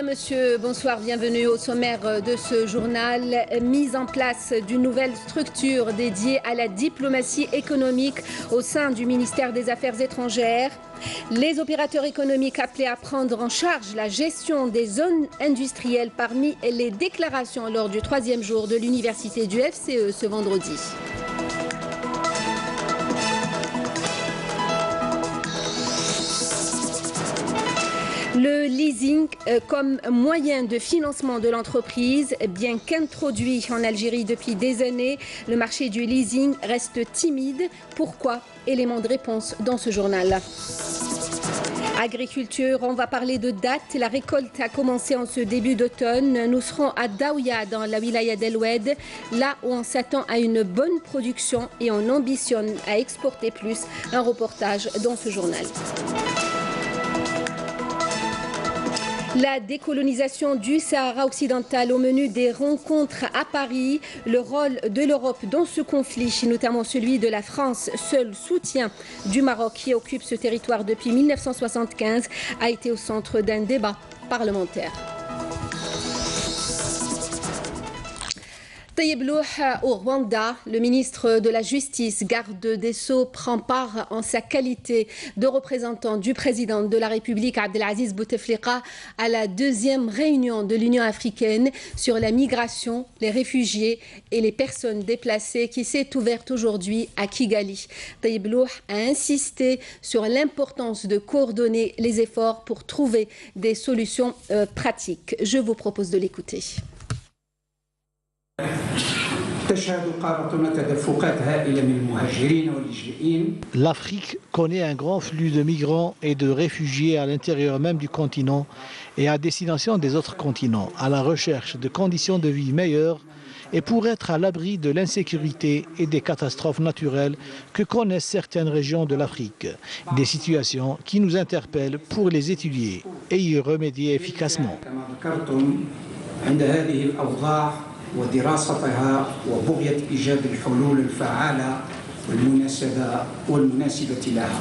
Mesdames, Messieurs, bonsoir, bienvenue au sommaire de ce journal. Mise en place d'une nouvelle structure dédiée à la diplomatie économique au sein du ministère des Affaires étrangères. Les opérateurs économiques appelés à prendre en charge la gestion des zones industrielles parmi les déclarations lors du 3e jour de l'université du FCE ce vendredi. Le leasing comme moyen de financement de l'entreprise, bien qu'introduit en Algérie depuis des années, le marché du leasing reste timide. Pourquoi? Élément de réponse dans ce journal. Agriculture, on va parler de date. La récolte a commencé en ce début d'automne. Nous serons à Daouya, dans la wilaya d'El Oued, là où on s'attend à une bonne production et on ambitionne à exporter plus. Un reportage dans ce journal. La décolonisation du Sahara occidental au menu des rencontres à Paris, le rôle de l'Europe dans ce conflit, notamment celui de la France, seul soutien du Maroc qui occupe ce territoire depuis 1975, a été au centre d'un débat parlementaire. Taïeb Louh au Rwanda, le ministre de la Justice, garde des Sceaux, prend part en sa qualité de représentant du président de la République, Abdelaziz Bouteflika, à la 2e réunion de l'Union africaine sur la migration, les réfugiés et les personnes déplacées qui s'est ouverte aujourd'hui à Kigali. Taïeb Louh a insisté sur l'importance de coordonner les efforts pour trouver des solutions pratiques. Je vous propose de l'écouter. L'Afrique connaît un grand flux de migrants et de réfugiés à l'intérieur même du continent et à destination des autres continents, à la recherche de conditions de vie meilleures et pour être à l'abri de l'insécurité et des catastrophes naturelles que connaissent certaines régions de l'Afrique. Des situations qui nous interpellent pour les étudier et y remédier efficacement. ودراستها وبغية إيجاد الحلول الفعالة والمناسبة لها.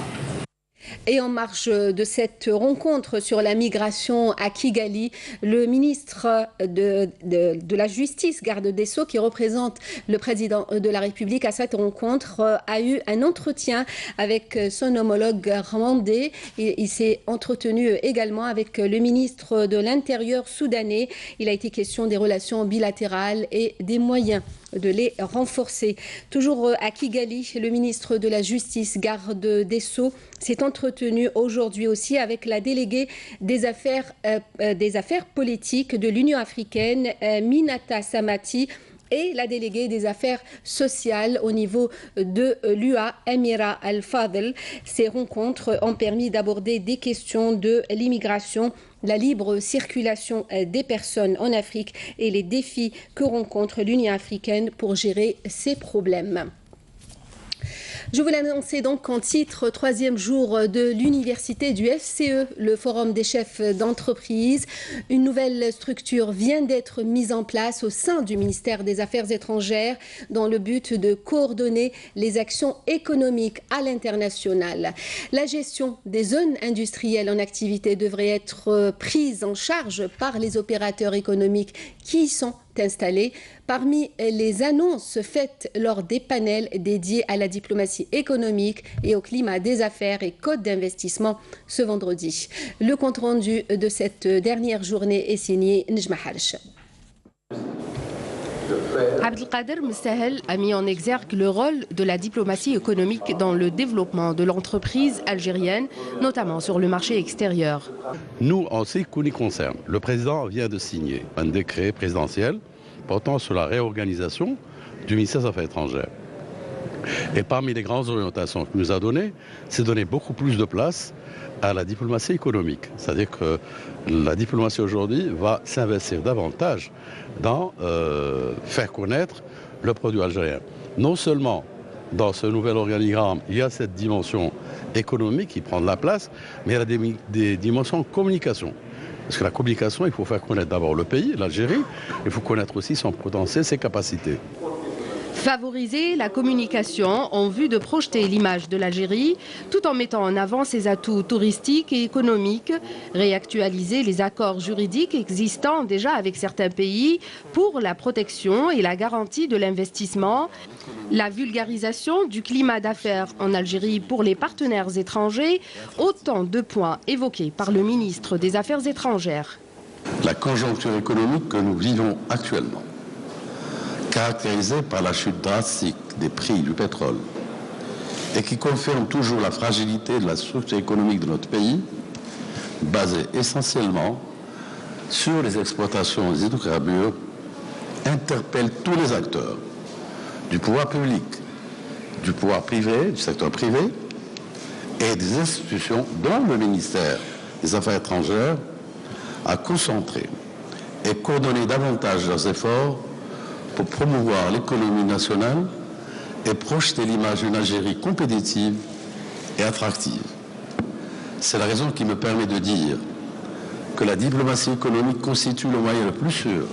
Et en marge de cette rencontre sur la migration à Kigali, le ministre de la Justice, garde des Sceaux, qui représente le président de la République à cette rencontre, a eu un entretien avec son homologue rwandais. Il s'est entretenu également avec le ministre de l'Intérieur soudanais. Il a été question des relations bilatérales et des moyens de les renforcer. Toujours à Kigali, le ministre de la Justice, garde des Sceaux, s'est entretenu aujourd'hui aussi avec la déléguée des affaires politiques de l'Union africaine, Minata Samati, et la déléguée des affaires sociales au niveau de l'UA, Amira Al-Fadl. Ces rencontres ont permis d'aborder des questions de l'immigration, la libre circulation des personnes en Afrique et les défis que rencontre l'Union africaine pour gérer ces problèmes. Je vous l'annonçais donc en titre, 3e jour de l'université du FCE, le forum des chefs d'entreprise. Une nouvelle structure vient d'être mise en place au sein du ministère des Affaires étrangères dans le but de coordonner les actions économiques à l'international. La gestion des zones industrielles en activité devrait être prise en charge par les opérateurs économiques qui y sont installés. Parmi les annonces faites lors des panels dédiés à la diplomatie économique et au climat des affaires et code d'investissement ce vendredi. Le compte-rendu de cette dernière journée est signé Nejma Halch. Abdelkader Messahel a mis en exergue le rôle de la diplomatie économique dans le développement de l'entreprise algérienne, notamment sur le marché extérieur. Nous, en ce qui nous concerne, le président vient de signer un décret présidentiel portant sur la réorganisation du ministère des Affaires étrangères. Et parmi les grandes orientations qu'il nous a données, c'est donner beaucoup plus de place à la diplomatie économique. C'est-à-dire que la diplomatie aujourd'hui va s'investir davantage dans faire connaître le produit algérien. Non seulement dans ce nouvel organigramme, il y a cette dimension économique qui prend de la place, mais il y a des dimensions communication. Parce que la communication, il faut faire connaître d'abord le pays, l'Algérie, il faut connaître aussi son potentiel, ses capacités. Favoriser la communication en vue de projeter l'image de l'Algérie tout en mettant en avant ses atouts touristiques et économiques, réactualiser les accords juridiques existants déjà avec certains pays pour la protection et la garantie de l'investissement, la vulgarisation du climat d'affaires en Algérie pour les partenaires étrangers, autant de points évoqués par le ministre des Affaires étrangères. La conjoncture économique que nous vivons actuellement, caractérisée par la chute drastique des prix du pétrole et qui confirme toujours la fragilité de la structure économique de notre pays, basée essentiellement sur les exploitations des hydrocarbures, interpelle tous les acteurs du pouvoir public, du pouvoir privé, du secteur privé et des institutions, dont le ministère des Affaires étrangères, à concentrer et coordonner davantage leurs efforts pour promouvoir l'économie nationale et projeter l'image d'une Algérie compétitive et attractive. C'est la raison qui me permet de dire que la diplomatie économique constitue le moyen le plus sûr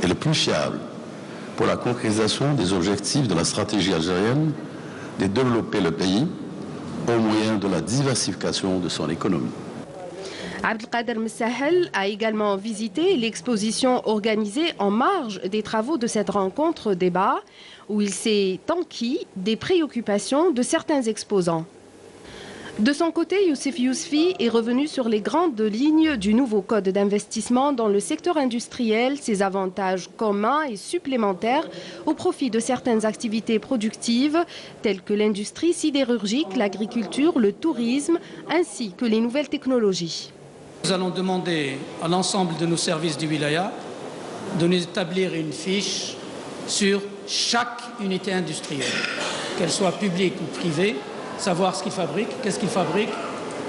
et le plus fiable pour la concrétisation des objectifs de la stratégie algérienne de développer le pays au moyen de la diversification de son économie. Abdelkader Messahel a également visité l'exposition organisée en marge des travaux de cette rencontre débat, où il s'est enquis des préoccupations de certains exposants. De son côté, Youssef Yousfi est revenu sur les grandes lignes du nouveau code d'investissement dans le secteur industriel, ses avantages communs et supplémentaires au profit de certaines activités productives telles que l'industrie sidérurgique, l'agriculture, le tourisme ainsi que les nouvelles technologies. Nous allons demander à l'ensemble de nos services du Wilaya de nous établir une fiche sur chaque unité industrielle, qu'elle soit publique ou privée, savoir ce qu'ils fabriquent, qu'est-ce qu'ils fabriquent,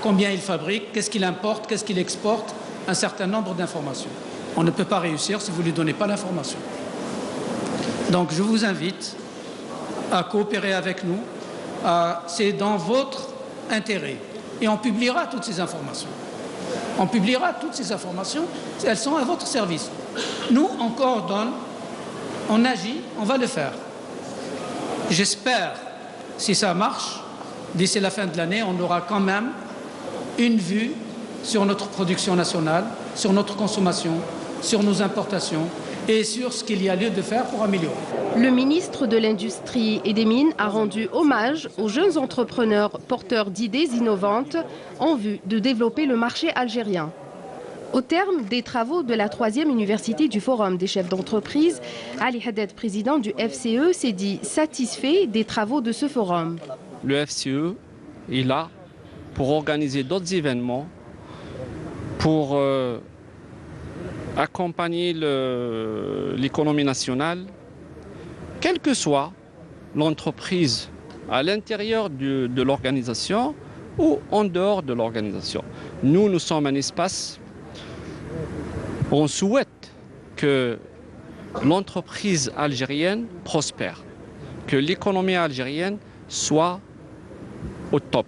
combien ils fabriquent, qu'est-ce qu'ils importent, qu'est-ce qu'ils exportent, un certain nombre d'informations. On ne peut pas réussir si vous ne lui donnez pas l'information. Donc je vous invite à coopérer avec nous, c'est dans votre intérêt. Et on publiera toutes ces informations. On publiera toutes ces informations, elles sont à votre service. Nous, on coordonne, on agit, on va le faire. J'espère, si ça marche, d'ici la fin de l'année, on aura quand même une vue sur notre production nationale, sur notre consommation, sur nos importations et sur ce qu'il y a lieu de faire pour améliorer. Le ministre de l'Industrie et des Mines a rendu hommage aux jeunes entrepreneurs porteurs d'idées innovantes en vue de développer le marché algérien. Au terme des travaux de la 3e université du Forum des chefs d'entreprise, Ali Haddad, président du FCE, s'est dit satisfait des travaux de ce forum. Le FCE est là pour organiser d'autres événements, pour accompagner l'économie nationale, quelle que soit l'entreprise à l'intérieur de l'organisation ou en dehors de l'organisation. Nous sommes un espace, on souhaite que l'entreprise algérienne prospère, que l'économie algérienne soit au top.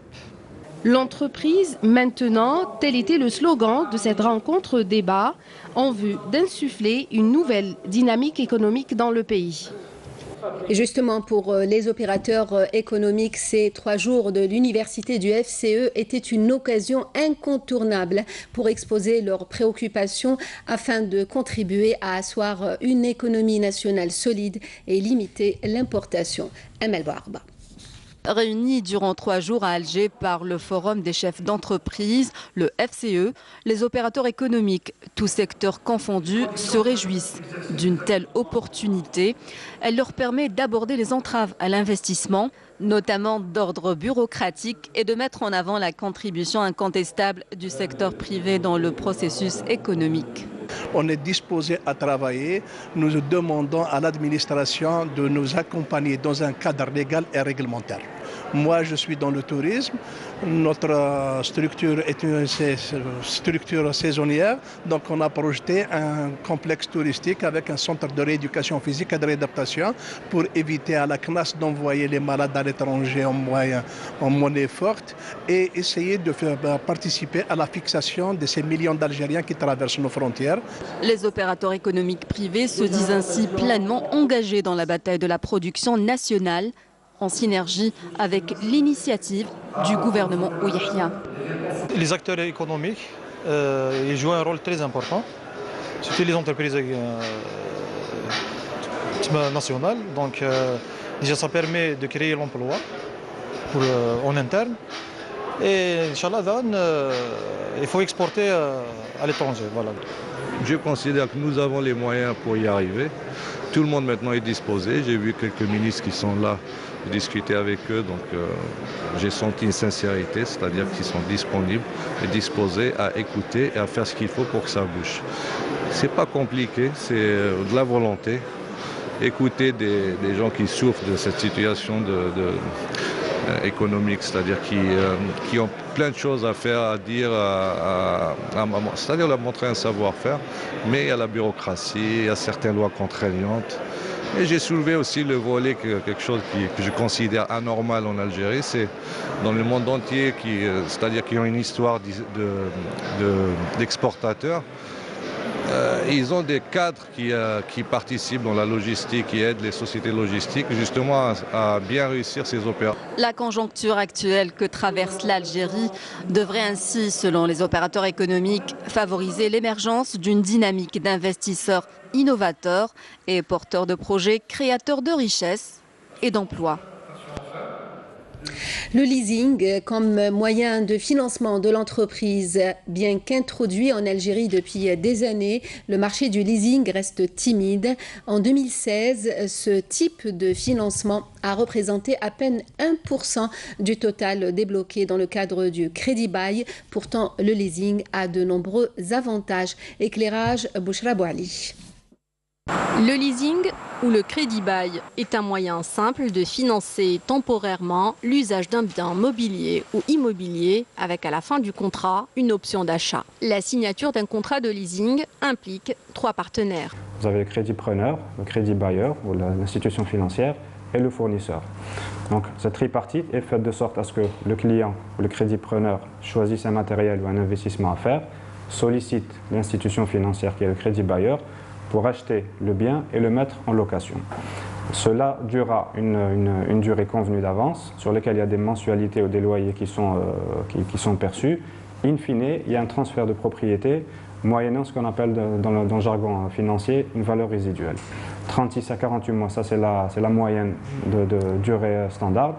L'entreprise maintenant, tel était le slogan de cette rencontre débat en vue d'insuffler une nouvelle dynamique économique dans le pays. Et justement, pour les opérateurs économiques, ces 3 jours de l'université du FCE étaient une occasion incontournable pour exposer leurs préoccupations afin de contribuer à asseoir une économie nationale solide et limiter l'importation. Amel Barba. Réunis durant 3 jours à Alger par le Forum des chefs d'entreprise, le FCE, les opérateurs économiques, tous secteurs confondus, se réjouissent d'une telle opportunité. Elle leur permet d'aborder les entraves à l'investissement, notamment d'ordre bureaucratique, et de mettre en avant la contribution incontestable du secteur privé dans le processus économique. On est disposé à travailler. Nous demandons à l'administration de nous accompagner dans un cadre légal et réglementaire Moi, je suis dans le tourisme. Notre structure est une structure saisonnière. Donc, on a projeté un complexe touristique avec un centre de rééducation physique et de réadaptation pour éviter à la CNAS d'envoyer les malades à l'étranger en monnaie forte et essayer de faire participer à la fixation de ces millions d'Algériens qui traversent nos frontières. Les opérateurs économiques privés se disent ainsi pleinement engagés dans la bataille de la production nationale, en synergie avec l'initiative du gouvernement Ouyahia. Les acteurs économiques ils jouent un rôle très important, surtout les entreprises nationales. Donc déjà ça permet de créer l'emploi en interne. Et Inch'Allah, il faut exporter à l'étranger. Voilà. Je considère que nous avons les moyens pour y arriver. Tout le monde maintenant est disposé. J'ai vu quelques ministres qui sont là, discuter avec eux. Donc j'ai senti une sincérité, c'est-à-dire qu'ils sont disponibles et disposés à écouter et à faire ce qu'il faut pour que ça bouge. C'est pas compliqué, c'est de la volonté. Écouter des gens qui souffrent de cette situation économique, c'est-à-dire qui ont plein de choses à faire, à dire, c'est-à-dire leur montrer un savoir-faire, mais il y a la bureaucratie, il y a certaines lois contraignantes. Et j'ai soulevé aussi le volet, quelque chose que je considère anormal en Algérie, c'est dans le monde entier, c'est-à-dire qui ont une histoire d'exportateurs. Ils ont des cadres qui participent dans la logistique, qui aident les sociétés logistiques justement à bien réussir ces opérations. La conjoncture actuelle que traverse l'Algérie devrait ainsi, selon les opérateurs économiques, favoriser l'émergence d'une dynamique d'investisseurs innovateurs et porteurs de projets créateurs de richesses et d'emplois. Le leasing comme moyen de financement de l'entreprise, bien qu'introduit en Algérie depuis des années, le marché du leasing reste timide. En 2016, ce type de financement a représenté à peine 1% du total débloqué dans le cadre du crédit bail. Pourtant, le leasing a de nombreux avantages. Éclairage, Bouchra Bouali. Le leasing ou le crédit bail est un moyen simple de financer temporairement l'usage d'un bien mobilier ou immobilier avec à la fin du contrat une option d'achat. La signature d'un contrat de leasing implique 3 partenaires. Vous avez le crédit preneur, le crédit bailleur ou l'institution financière et le fournisseur. Donc cette tripartite est faite de sorte à ce que le client ou le crédit preneur choisisse un matériel ou un investissement à faire, sollicite l'institution financière qui est le crédit bailleur pour acheter le bien et le mettre en location. Cela durera une durée convenue d'avance sur laquelle il y a des mensualités ou des loyers qui sont perçus. In fine, il y a un transfert de propriété moyennant ce qu'on appelle dans le jargon financier une valeur résiduelle. 36 à 48 mois, ça c'est la moyenne de durée standard.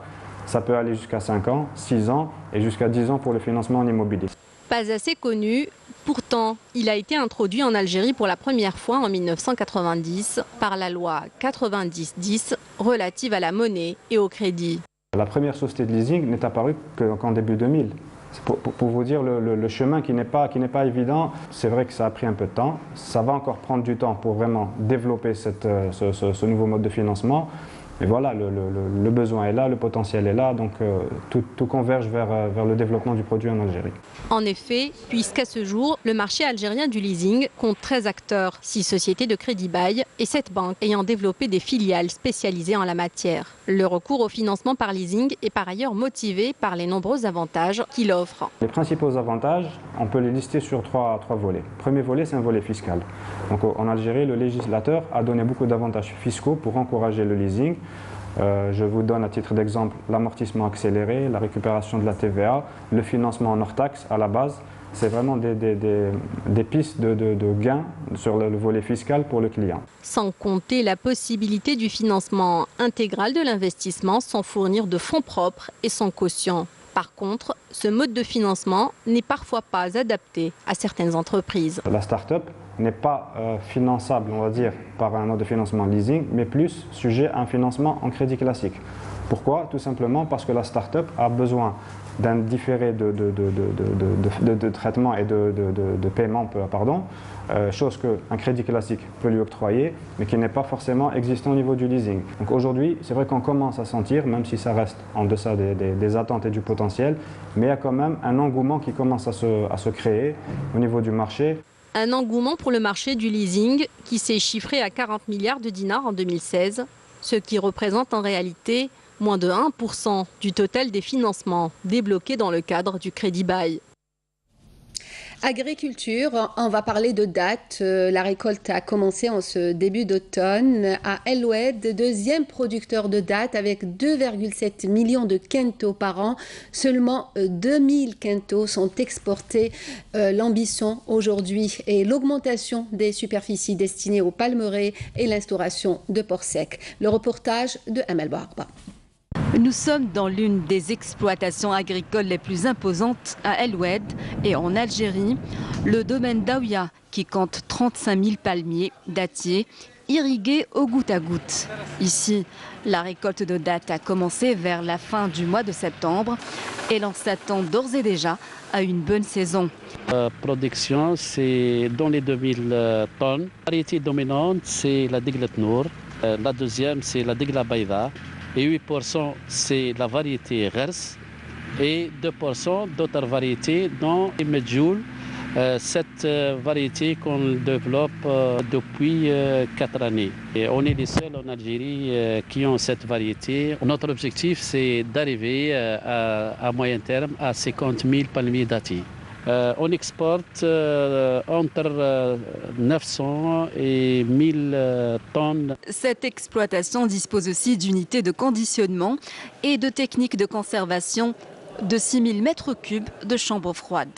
Ça peut aller jusqu'à 5 ans, 6 ans et jusqu'à 10 ans pour le financement en immobilier. Pas assez connu, pourtant il a été introduit en Algérie pour la première fois en 1990 par la loi 90-10 relative à la monnaie et au crédit. La première société de leasing n'est apparue qu'en début 2000. Pour vous dire le chemin qui n'est pas évident, c'est vrai que ça a pris un peu de temps. Ça va encore prendre du temps pour vraiment développer ce nouveau mode de financement. Mais voilà, le besoin est là, le potentiel est là, donc tout converge vers le développement du produit en Algérie. En effet, puisqu'à ce jour, le marché algérien du leasing compte 13 acteurs, 6 sociétés de crédit bail et 7 banques ayant développé des filiales spécialisées en la matière. Le recours au financement par leasing est par ailleurs motivé par les nombreux avantages qu'il offre. Les principaux avantages, on peut les lister sur trois volets. Le premier volet, c'est un volet fiscal. Donc, en Algérie, le législateur a donné beaucoup d'avantages fiscaux pour encourager le leasing. Je vous donne à titre d'exemple l'amortissement accéléré, la récupération de la TVA, le financement en hors taxe à la base. C'est vraiment des pistes de gains sur le volet fiscal pour le client. Sans compter la possibilité du financement intégral de l'investissement sans fournir de fonds propres et sans caution. Par contre, ce mode de financement n'est parfois pas adapté à certaines entreprises. La start-up n'est pas finançable, on va dire, par un mode de financement leasing, mais plus sujet à un financement en crédit classique. Pourquoi? Tout simplement parce que la start-up a besoin d'un différé de traitement et de paiement, pardon, chose qu'un crédit classique peut lui octroyer, mais qui n'est pas forcément existant au niveau du leasing. Donc aujourd'hui, c'est vrai qu'on commence à sentir, même si ça reste en deçà des attentes et du potentiel, mais il y a quand même un engouement qui commence à se créer au niveau du marché. Un engouement pour le marché du leasing qui s'est chiffré à 40 milliards de dinars en 2016, ce qui représente en réalité moins de 1% du total des financements débloqués dans le cadre du crédit bail. Agriculture, on va parler de dattes. La récolte a commencé en ce début d'automne à El Oued, deuxième producteur de dattes avec 2,7 millions de quintaux par an. Seulement 2000 quintaux sont exportés. L'ambition aujourd'hui est l'augmentation des superficies destinées aux palmeraies et l'instauration de porcs secs. Le reportage de Amel Barba. Nous sommes dans l'une des exploitations agricoles les plus imposantes à El Oued et en Algérie, le domaine d'Aouya qui compte 35 000 palmiers dattiers irrigués au goutte à goutte. Ici, la récolte de dattes a commencé vers la fin du mois de septembre et l'on s'attend d'ores et déjà à une bonne saison. La production, c'est dans les 2000 tonnes. La variété dominante, c'est la Diglet Nour. La deuxième, c'est la Digla Baïda. Et 8%, c'est la variété Ghers. Et 2% d'autres variétés, dont les Medjoul. Cette variété qu'on développe depuis 4 années. Et on est les seuls en Algérie qui ont cette variété. Notre objectif, c'est d'arriver à moyen terme à 50 000 palmiers dattiers. On exporte entre 900 et 1000 tonnes. Cette exploitation dispose aussi d'unités de conditionnement et de techniques de conservation de 6000 mètres cubes de chambres froides.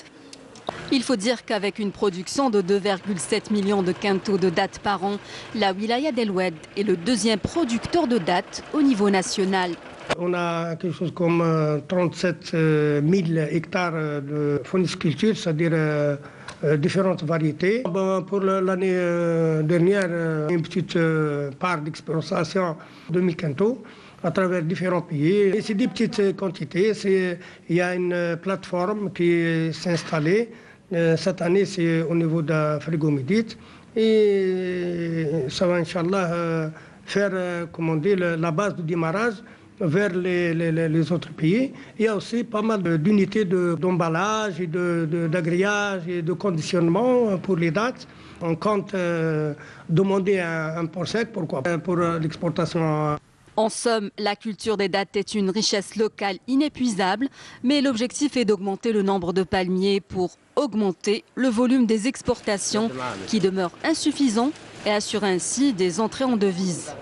Il faut dire qu'avec une production de 2,7 millions de quintaux de dattes par an, la wilaya d'El Oued est le deuxième producteur de dattes au niveau national. On a quelque chose comme 37 000 hectares de fourniculture, c'est-à-dire différentes variétés. Pour l'année dernière, une petite part d'exportation de 1000 quintaux à travers différents pays. C'est des petites quantités. Il y a une plateforme qui s'est installée. Cette année, c'est au niveau de Frigo-Médite. Et ça va, Inch'Allah, faire la base de démarrage vers les autres pays. Il y a aussi pas mal d'unités d'emballage et d'agrillage et de conditionnement pour les dattes. On compte demander un port sec, pourquoi pas, pour l'exportation. En somme, la culture des dattes est une richesse locale inépuisable, mais l'objectif est d'augmenter le nombre de palmiers pour augmenter le volume des exportations qui demeure insuffisant et assurer ainsi des entrées en devises.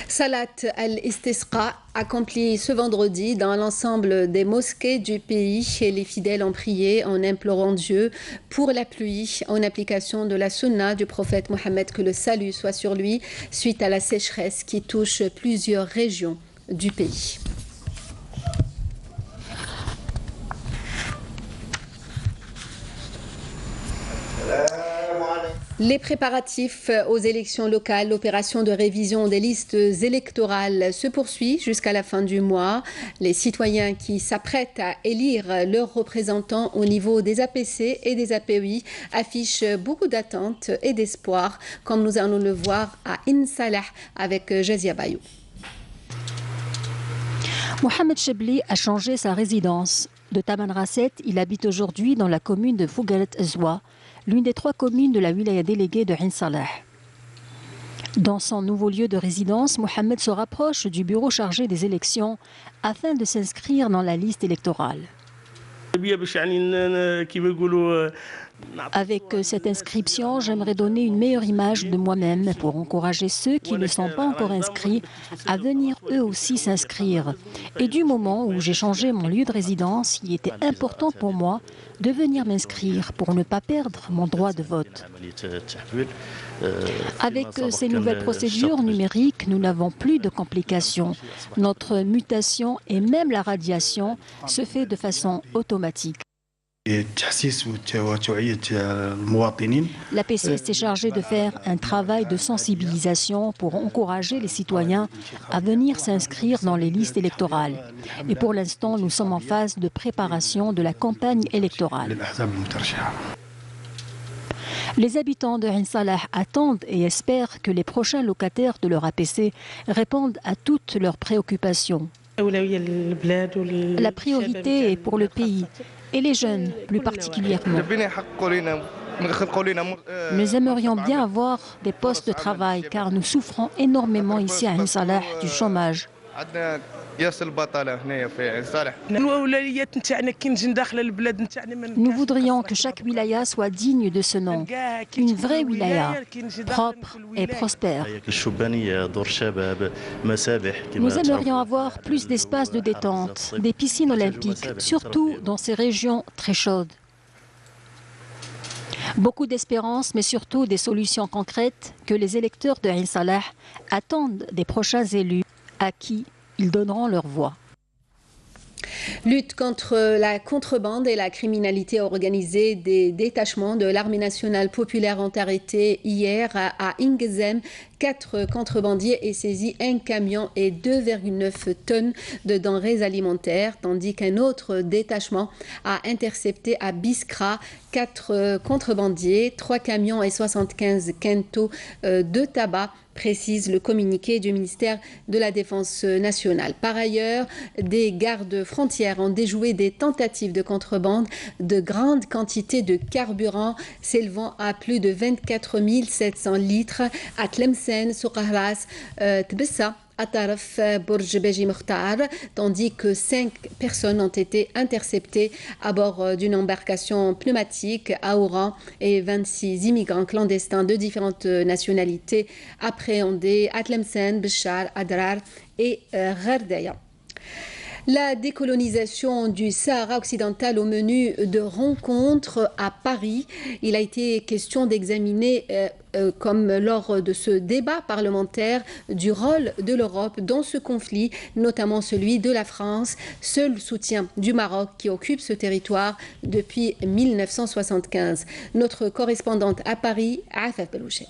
Salat al-Istisqa accompli ce vendredi dans l'ensemble des mosquées du pays et les fidèles ont prié en implorant Dieu pour la pluie en application de la sunna du prophète Mohammed, que le salut soit sur lui, suite à la sécheresse qui touche plusieurs régions du pays. Les préparatifs aux élections locales, l'opération de révision des listes électorales se poursuit jusqu'à la fin du mois. Les citoyens qui s'apprêtent à élire leurs représentants au niveau des APC et des API affichent beaucoup d'attentes et d'espoir, comme nous allons le voir à Insalah avec Jazia Bayou. Mohamed Chebli a changé sa résidence. De Tamanrasset, il habite aujourd'hui dans la commune de Fougalet Zwa, l'une des 3 communes de la wilaya déléguée de Ain Salah. Dans son nouveau lieu de résidence, Mohamed se rapproche du bureau chargé des élections afin de s'inscrire dans la liste électorale. Avec cette inscription, j'aimerais donner une meilleure image de moi-même pour encourager ceux qui ne sont pas encore inscrits à venir eux aussi s'inscrire. Et du moment où j'ai changé mon lieu de résidence, il était important pour moi de venir m'inscrire pour ne pas perdre mon droit de vote. Avec ces nouvelles procédures numériques, nous n'avons plus de complications. Notre mutation et même la radiation se fait de façon automatique. L'APC s'est chargée de faire un travail de sensibilisation pour encourager les citoyens à venir s'inscrire dans les listes électorales. Et pour l'instant, nous sommes en phase de préparation de la campagne électorale. Les habitants de Ain Salah attendent et espèrent que les prochains locataires de leur APC répondent à toutes leurs préoccupations. La priorité est pour le pays et les jeunes plus particulièrement. Nous aimerions bien avoir des postes de travail car nous souffrons énormément ici à Ain Salah du chômage. Nous voudrions que chaque wilaya soit digne de ce nom, une vraie wilaya, propre et prospère. Nous aimerions avoir plus d'espaces de détente, des piscines olympiques, surtout dans ces régions très chaudes. Beaucoup d'espérance, mais surtout des solutions concrètes que les électeurs de Ain Salah attendent des prochains élus à qui ils donneront leur voix. Lutte contre la contrebande et la criminalité organisée. Des détachements de l'Armée nationale populaire ont arrêté hier à Ingezem 4 contrebandiers et saisi un camion et 2,9 tonnes de denrées alimentaires, tandis qu'un autre détachement a intercepté à Biskra 4 contrebandiers, 3 camions et 75 quintaux de tabac, précise le communiqué du ministère de la Défense nationale. Par ailleurs, des gardes frontières ont déjoué des tentatives de contrebande de grandes quantités de carburant s'élevant à plus de 24 700 litres à Tlemcen, Soukahras, Tbessa, Ataraf, Bourj Beji Mokhtar, tandis que 5 personnes ont été interceptées à bord d'une embarcation pneumatique à Oran et 26 immigrants clandestins de différentes nationalités appréhendés à Tlemcen, Béchar, Adrar et Ghardaya. La décolonisation du Sahara occidental au menu de rencontres à Paris. Il a été question d'examiner, comme lors de ce débat parlementaire, du rôle de l'Europe dans ce conflit, notamment celui de la France, seul soutien du Maroc qui occupe ce territoire depuis 1975. Notre correspondante à Paris, Afaf Belouchet.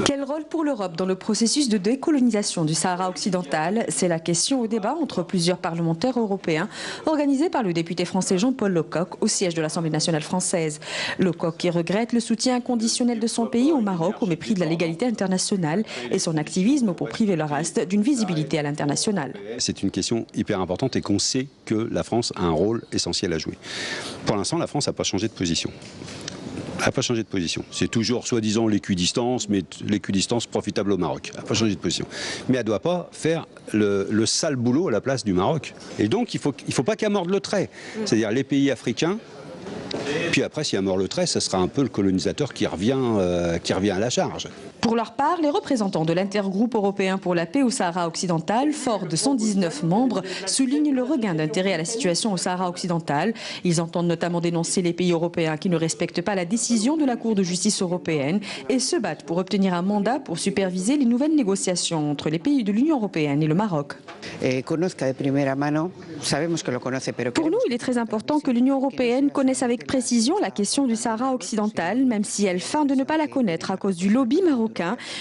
Quel rôle pour l'Europe dans le processus de décolonisation du Sahara occidental? C'est la question au débat entre plusieurs parlementaires européens organisé par le député français Jean-Paul Lecoq au siège de l'Assemblée nationale française. Lecoq qui regrette le soutien inconditionnel de son pays au Maroc au mépris de la légalité internationale et son activisme pour priver le reste d'une visibilité à l'international. C'est une question hyper importante et qu'on sait que la France a un rôle essentiel à jouer. Pour l'instant, la France n'a pas changé de position. Elle n'a pas changé de position. C'est toujours soi-disant l'équidistance, mais l'équidistance profitable au Maroc. Elle n'a pas changé de position. Mais elle ne doit pas faire le sale boulot à la place du Maroc. Et donc, il faut pas qu'elle morde le trait. C'est-à-dire les pays africains. Puis après, si elle mord le trait, ce sera un peu le colonisateur qui revient à la charge. Pour leur part, les représentants de l'intergroupe européen pour la paix au Sahara occidental, fort de 119 membres, soulignent le regain d'intérêt à la situation au Sahara occidental. Ils entendent notamment dénoncer les pays européens qui ne respectent pas la décision de la Cour de justice européenne et se battent pour obtenir un mandat pour superviser les nouvelles négociations entre les pays de l'Union européenne et le Maroc. Pour nous, il est très important que l'Union européenne connaisse avec précision la question du Sahara occidental, même si elle feint de ne pas la connaître à cause du lobby marocain.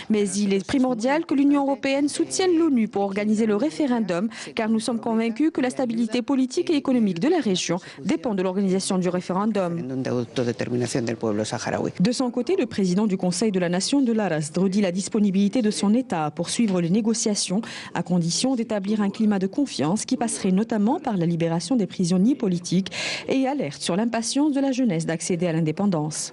Mais il est primordial que l'Union européenne soutienne l'ONU pour organiser le référendum, car nous sommes convaincus que la stabilité politique et économique de la région dépend de l'organisation du référendum. De son côté, le président du Conseil de la Nation de l'Aras redit la disponibilité de son État à poursuivre les négociations, à condition d'établir un climat de confiance qui passerait notamment par la libération des prisonniers politiques et alerte sur l'impatience de la jeunesse d'accéder à l'indépendance.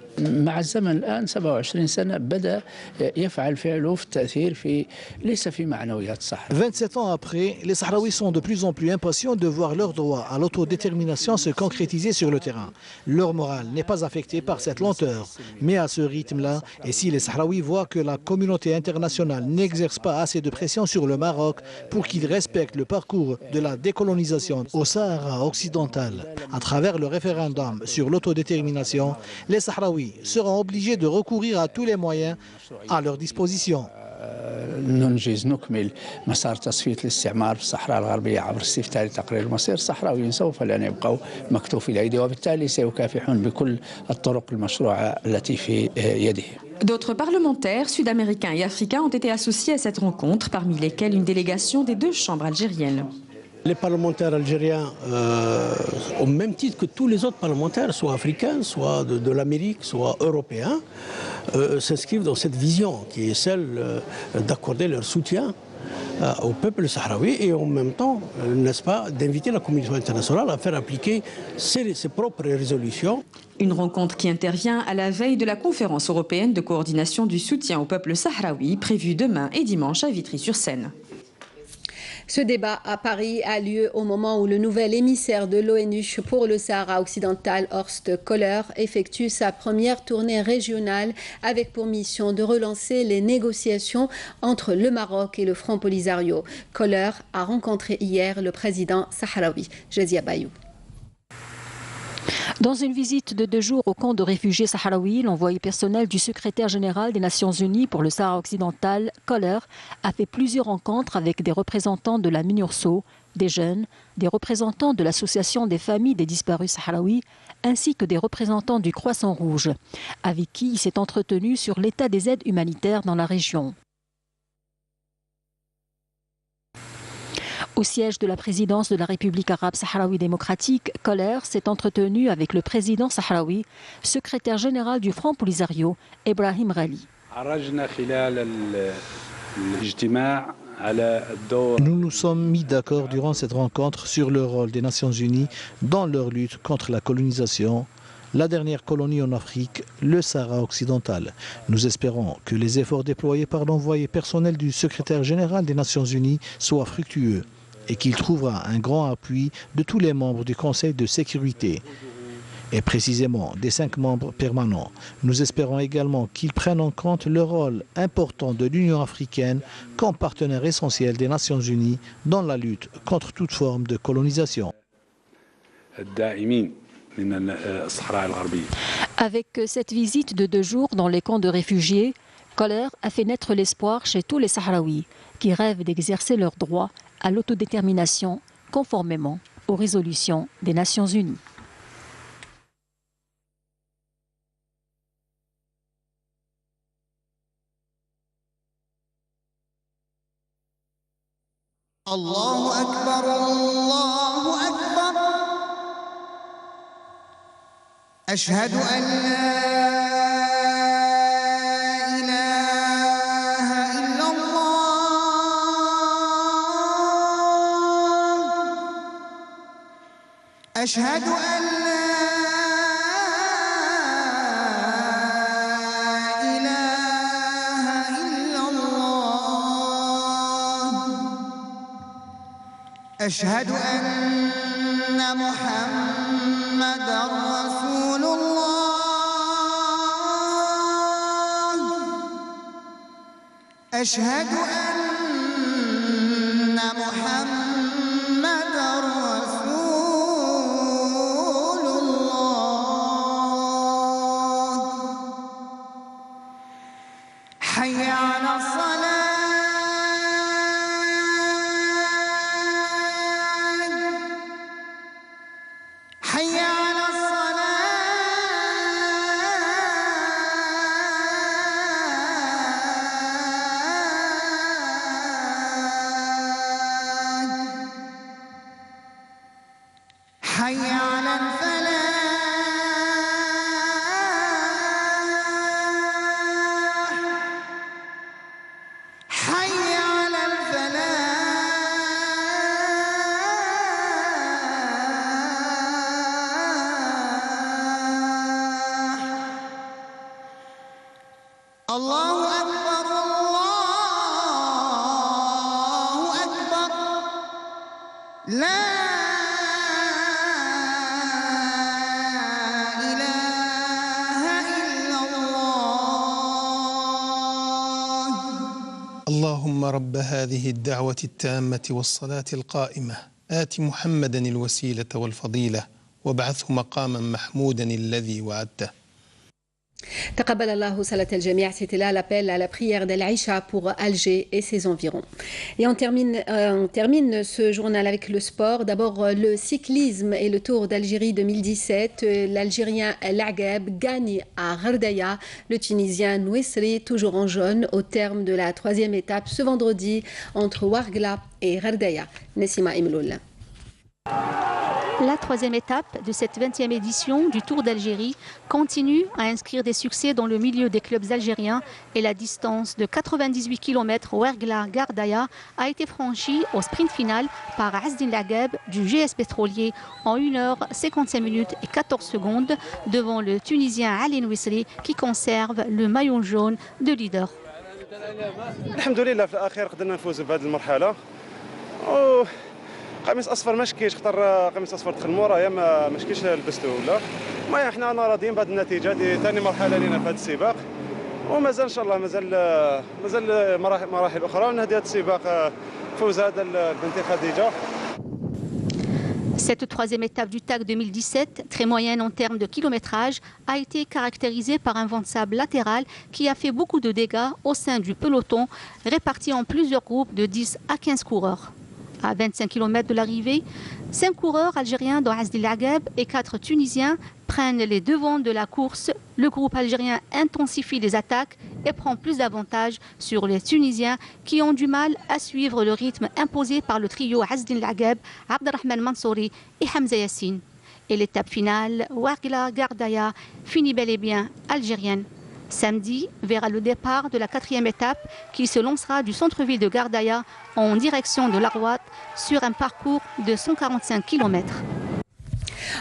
27 ans après, les Sahraouis sont de plus en plus impatients de voir leur droit à l'autodétermination se concrétiser sur le terrain. Leur morale n'est pas affectée par cette lenteur. Mais à ce rythme-là, et si les Sahraouis voient que la communauté internationale n'exerce pas assez de pression sur le Maroc pour qu'il respecte le parcours de la décolonisation au Sahara occidental à travers le référendum sur l'autodétermination, les Sahraouis seront obligés de recourir à tous les moyens à leur disposition. ننجز نكمل مسار تصفية الاستعمار في الصحراء الغربية عبر استفتاء تقرير المصير. الصحراويين سوف لن يبقوا مكتوفي الأيدي وبالتالي سيكافحون بكل الطرق المشروعة التي في يدهم. D'autres parlementaires sud-américains et africains ont été associés à cette rencontre, parmi lesquels une délégation des deux chambres algériennes. Les parlementaires algériens, au même titre que tous les autres parlementaires, soit africains, soit de l'Amérique, soit européens, s'inscrivent dans cette vision qui est celle d'accorder leur soutien au peuple sahraoui et en même temps, n'est-ce pas, d'inviter la communauté internationale à faire appliquer ses propres résolutions. Une rencontre qui intervient à la veille de la conférence européenne de coordination du soutien au peuple sahraoui prévue demain et dimanche à Vitry-sur-Seine. Ce débat à Paris a lieu au moment où le nouvel émissaire de l'ONU pour le Sahara occidental, Horst Köhler, effectue sa première tournée régionale avec pour mission de relancer les négociations entre le Maroc et le Front Polisario. Köhler a rencontré hier le président sahraoui, Jazia Bayou. Dans une visite de 2 jours au camp de réfugiés sahraouis, l'envoyé personnel du secrétaire général des Nations Unies pour le Sahara occidental, Köhler, a fait plusieurs rencontres avec des représentants de la MINURSO, des jeunes, des représentants de l'Association des familles des disparus sahraouis, ainsi que des représentants du Croissant Rouge, avec qui il s'est entretenu sur l'état des aides humanitaires dans la région. Au siège de la présidence de la République arabe sahraoui démocratique, Köhler s'est entretenu avec le président sahraoui, secrétaire général du Front Polisario, Ibrahim Ghali. Nous nous sommes mis d'accord durant cette rencontre sur le rôle des Nations Unies dans leur lutte contre la colonisation, la dernière colonie en Afrique, le Sahara occidental. Nous espérons que les efforts déployés par l'envoyé personnel du secrétaire général des Nations Unies soient fructueux et qu'il trouvera un grand appui de tous les membres du Conseil de sécurité et précisément des 5 membres permanents. Nous espérons également qu'ils prennent en compte le rôle important de l'Union africaine comme partenaire essentiel des Nations Unies dans la lutte contre toute forme de colonisation. Avec cette visite de 2 jours dans les camps de réfugiés, Köhler a fait naître l'espoir chez tous les Sahraouis qui rêvent d'exercer leur droit à l'autodétermination conformément aux résolutions des Nations Unies. Allahu Akbar, Allahu Akbar. Ashhadu an la أشهد أن لا إله إلا الله أشهد أن محمدًا رسول الله أشهد أن محمدًا رسول الله حي على الصلاة حي على حي على الفلاح حي على الفلاح الله أكبر الله أكبر لا اللهم رب هذه الدعوة التامة والصلاة القائمة آت محمدا الوسيلة والفضيلة وابعثه مقاما محمودا الذي وعدته. Taqabbal Allahu salat al-Jami', c'était là l'appel à la prière d'Al-Aïcha pour Alger et ses environs. Et on termine ce journal avec le sport. D'abord le cyclisme et le Tour d'Algérie 2017. L'Algérien L'Agheb gagne à Ghardaya le Tunisien Nouissri, toujours en jaune, au terme de la 3e étape ce vendredi entre Ouargla et Ghardaya. Nessima Imloul. La 3e étape de cette 20e édition du Tour d'Algérie continue à inscrire des succès dans le milieu des clubs algériens et la distance de 98 km Ouargla-Ghardaya a été franchie au sprint final par Azdin L'Agheb du GS Pétrolier en 1h55 minutes et 14 secondes devant le Tunisien Ali Nouissri qui conserve le maillot jaune de leader. Alhamdoulilah, في الأخير قدرنا نفوز بهذه المرحلة. قميص اصفر ما شكيش خاطر قميص اصفر دخل مورايا ما شكيش لبستو ولا المهم احنا راضيين بهذه النتيجه دي ثاني مرحله لينا في هذا السباق ومازال ان شاء الله مازال مراحل اخرى ونهدي هذا السباق فوز هذا البنت خديجه. Cette 3e étape du TAG 2017, très moyenne en termes de kilométrage, a été caractérisée par un vent de sable latéral qui a fait beaucoup de dégâts au sein du peloton, répartis en plusieurs groupes de 10 à 15 coureurs. À 25 km de l'arrivée, 5 coureurs algériens dont Azdin L'Agheb et 4 Tunisiens prennent les devants de la course. Le groupe algérien intensifie les attaques et prend plus d'avantages sur les Tunisiens qui ont du mal à suivre le rythme imposé par le trio Azdin L'Agheb, Abdelrahman Mansouri et Hamza Yassine. Et l'étape finale, Ouargla-Ghardaya, finit bel et bien algérienne. Samedi verra le départ de la 4e étape qui se lancera du centre-ville de Ghardaya en direction de l'Arwat sur un parcours de 145 km.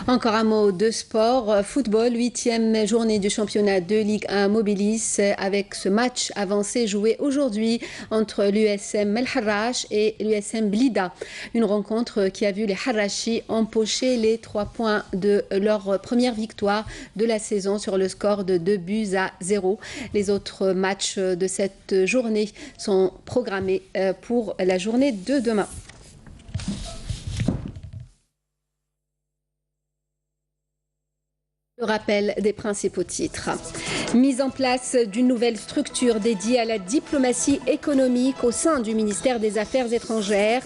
Encore un mot de sport, football, 8e journée du championnat de Ligue 1 Mobilis avec ce match avancé joué aujourd'hui entre l'USM El Harrach et l'USM Blida. Une rencontre qui a vu les Harrachis empocher les 3 points de leur première victoire de la saison sur le score de 2-0. Les autres matchs de cette journée sont programmés pour la journée de demain. Le rappel des principaux titres. Mise en place d'une nouvelle structure dédiée à la diplomatie économique au sein du ministère des Affaires étrangères.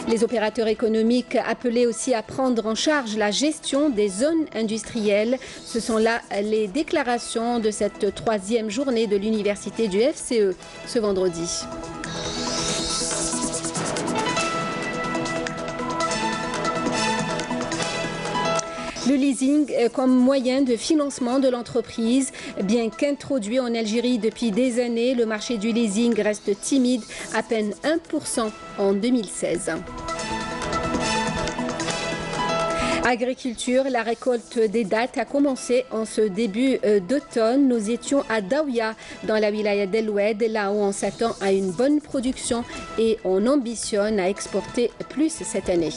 Les opérateurs économiques appelés aussi à prendre en charge la gestion des zones industrielles. Ce sont là les déclarations de cette 3e journée de l'université du FCE ce vendredi. Le leasing comme moyen de financement de l'entreprise, bien qu'introduit en Algérie depuis des années, le marché du leasing reste timide, à peine 1% en 2016. Agriculture, la récolte des dattes a commencé en ce début d'automne. Nous étions à Daouya, dans la wilaya d'El Oued, là où on s'attend à une bonne production et on ambitionne à exporter plus cette année.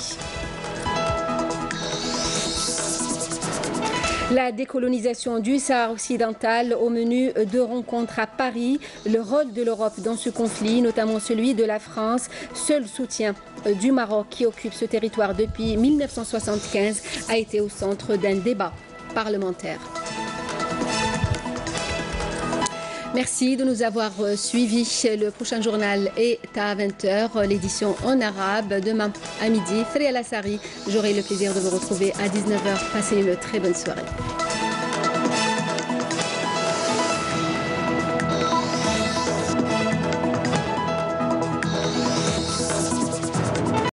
La décolonisation du Sahara occidental au menu de rencontres à Paris, le rôle de l'Europe dans ce conflit, notamment celui de la France, seul soutien du Maroc qui occupe ce territoire depuis 1975, a été au centre d'un débat parlementaire. Merci de nous avoir suivis. Le prochain journal est à 20h, l'édition en arabe. Demain à midi, Fréa Lassari, j'aurai le plaisir de vous retrouver à 19h. Passez une très bonne soirée.